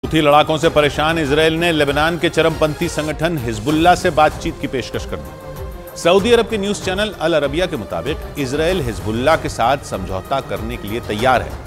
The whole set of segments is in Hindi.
हूथी लड़ाकों से परेशान इजरायल ने लेबनान के चरमपंथी संगठन हिजबुल्लाह से बातचीत की पेशकश कर दी। सऊदी अरब के न्यूज चैनल अल अरबिया के मुताबिक इजरायल हिजबुल्लाह के साथ समझौता करने के लिए तैयार है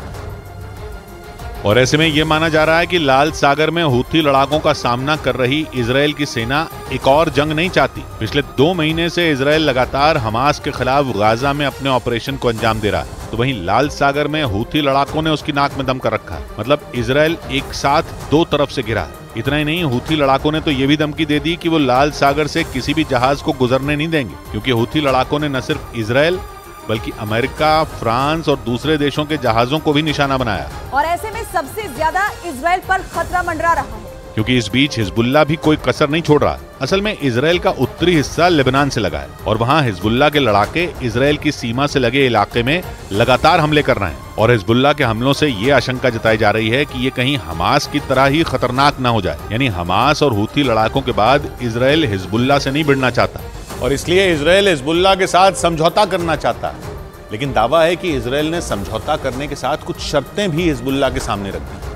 और ऐसे में यह माना जा रहा है कि लाल सागर में हूथी लड़ाकों का सामना कर रही इजरायल की सेना एक और जंग नहीं चाहती। पिछले 2 महीने से इजरायल लगातार हमास के खिलाफ गाजा में अपने ऑपरेशन को अंजाम दे रहा है, तो वहीं लाल सागर में हूथी लड़ाकों ने उसकी नाक में दम कर रखा है। मतलब इजरायल एक साथ 2 तरफ से घिरा है। इतना ही नहीं, हूथी लड़ाकों ने तो ये भी धमकी दे दी कि वो लाल सागर से किसी भी जहाज को गुजरने नहीं देंगे, क्योंकि हूथी लड़ाकों ने न सिर्फ इजरायल बल्कि अमेरिका, फ्रांस और दूसरे देशों के जहाजों को भी निशाना बनाया। और ऐसे में सबसे ज्यादा इजरायल पर खतरा मंडरा रहा है, क्योंकि इस बीच हिजबुल्लाह भी कोई कसर नहीं छोड़ रहा। असल में इजरायल का उत्तरी हिस्सा लेबनान से लगा है और वहाँ हिजबुल्लाह के लड़ाके इजरायल की सीमा से लगे इलाके में लगातार हमले कर रहे हैं और हिजबुल्लाह के हमलों से ये आशंका जताई जा रही है कि ये कहीं हमास की तरह ही खतरनाक न हो जाए। यानी हमास और हूथी लड़ाकों के बाद इजरायल हिजबुल्लाह से नहीं भिड़ना चाहता और इसलिए इजरायल हिजबुल्लाह के साथ समझौता करना चाहता है। लेकिन दावा है कि इजरायल ने समझौता करने के साथ कुछ शर्तें भी हिजबुल्लाह के सामने रख दी।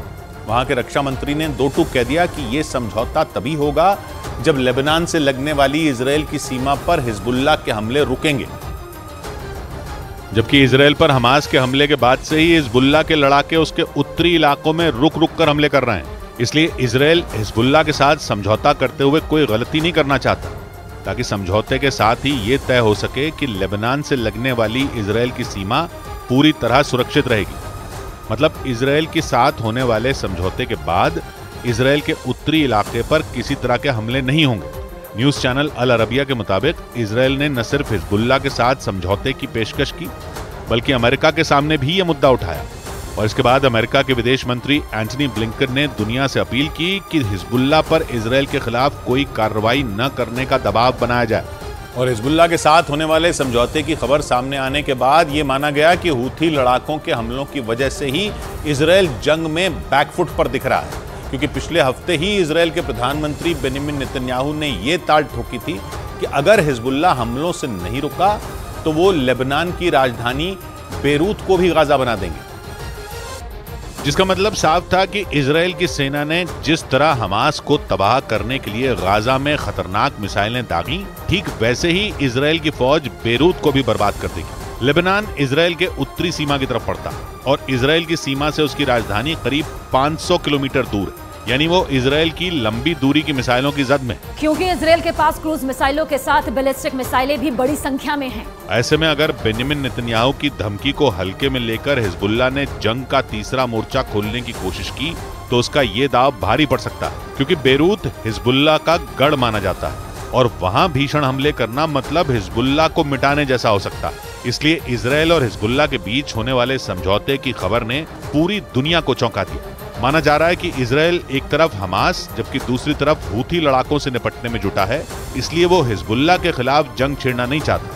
वहां के रक्षा मंत्री ने 2 टूक कह दिया कि यह समझौता तभी होगा जब लेबनान से लगने वाली इजरायल की सीमा पर हिजबुल्लाह के हमले रुकेंगे। जबकि इजरायल पर हमास के हमले के बाद से ही हिजबुल्लाह के लड़ाके उसके उत्तरी इलाकों में रुक रुक कर हमले कर रहे हैं। इसलिए इजरायल हिजबुल्लाह के साथ समझौता करते हुए कोई गलती नहीं करना चाहता, ताकि समझौते के साथ ही ये तय हो सके कि लेबनान से लगने वाली इजरायल की सीमा पूरी तरह सुरक्षित रहेगी। मतलब इजरायल के साथ होने वाले समझौते के बाद इजरायल के उत्तरी इलाके पर किसी तरह के हमले नहीं होंगे। न्यूज चैनल अल अरबिया के मुताबिक इजरायल ने न सिर्फ हिजबुल्लाह के साथ समझौते की पेशकश की, बल्कि अमेरिका के सामने भी यह मुद्दा उठाया और इसके बाद अमेरिका के विदेश मंत्री एंटनी ब्लिंकन ने दुनिया से अपील की कि हिजबुल्लाह पर इजरायल के खिलाफ कोई कार्रवाई न करने का दबाव बनाया जाए। और हिजबुल्लाह के साथ होने वाले समझौते की खबर सामने आने के बाद ये माना गया कि हूथी लड़ाकों के हमलों की वजह से ही इजरायल जंग में बैकफुट पर दिख रहा है, क्योंकि पिछले हफ्ते ही इजरायल के प्रधानमंत्री बेंजामिन नेतन्याहू ने यह ताल ठोकी थी कि अगर हिजबुल्लाह हमलों से नहीं रुका तो वो लेबनान की राजधानी बेरूत को भी गाजा बना देंगे। जिसका मतलब साफ था कि इजरायल की सेना ने जिस तरह हमास को तबाह करने के लिए गाजा में खतरनाक मिसाइलें दागी, ठीक वैसे ही इजरायल की फौज बेरूत को भी बर्बाद कर देगी। लेबनान इजरायल के उत्तरी सीमा की तरफ पड़ता और इजरायल की सीमा से उसकी राजधानी करीब 500 किलोमीटर दूर है, यानी वो इजरायल की लंबी दूरी की मिसाइलों की जद में। क्योंकि इजरायल के पास क्रूज मिसाइलों के साथ बैलिस्टिक मिसाइलें भी बड़ी संख्या में हैं। ऐसे में अगर बेंजामिन नेतन्याहू की धमकी को हल्के में लेकर हिजबुल्लाह ने जंग का तीसरा मोर्चा खोलने की कोशिश की तो उसका ये दाव भारी पड़ सकता है, क्योंकि बेरूत हिजबुल्लाह का गढ़ माना जाता है और वहां भीषण हमले करना मतलब हिजबुल्लाह को मिटाने जैसा हो सकता है। इसलिए इजरायल और हिजबुल्लाह के बीच होने वाले समझौते की खबर ने पूरी दुनिया को चौंका दिया। माना जा रहा है कि इजरायल एक तरफ हमास जबकि दूसरी तरफ हूथी लड़ाकों से निपटने में जुटा है, इसलिए वो हिजबुल्लाह के खिलाफ जंग छेड़ना नहीं चाहता।